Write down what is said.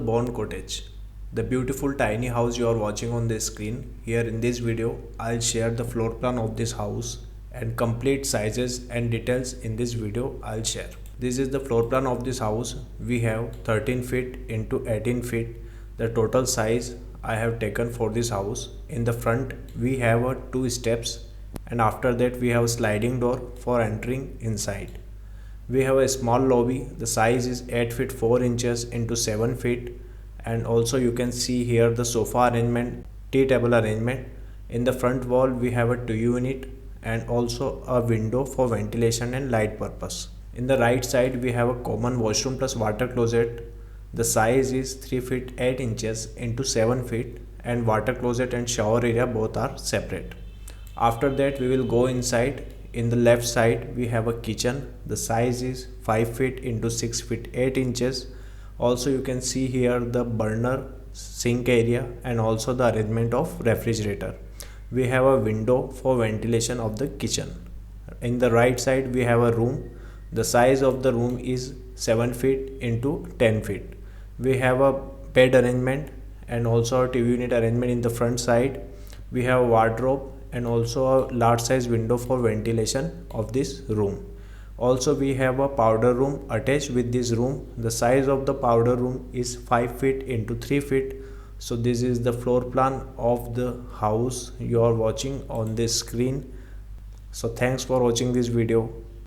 Born Cottage, the beautiful tiny house you are watching on this screen. Here in this video, I'll share the floor plan of this house and complete sizes and details in this video I'll share. This is the floor plan of this house. We have 13 feet into 18 feet. The total size I have taken for this house. In the front, we have two steps, and after that we have a sliding door for entering inside. We have a small lobby. The size is 8 feet 4 inches into 7 feet, and also you can see here the sofa arrangement, tea table arrangement. In the front wall we have a 2 unit and also a window for ventilation and light purpose. In the right side we have a common washroom plus water closet. The size is 3 feet 8 inches into 7 feet, and water closet and shower area both are separate. After that we will go inside. In the left side we have a kitchen. The size is 5 feet into 6 feet 8 inches. Also you can see here the burner, sink area, and also the arrangement of refrigerator. We have a window for ventilation of the kitchen. In the right side we have a room. The size of the room is 7 feet into 10 feet. We have a bed arrangement and also a TV unit arrangement in the front side. We have a wardrobe and also a large size window for ventilation of this room. Also we have a powder room attached with this room. The size of the powder room is 5 feet into 3 feet. So this is the floor plan of the house you are watching on this screen. So thanks for watching this video.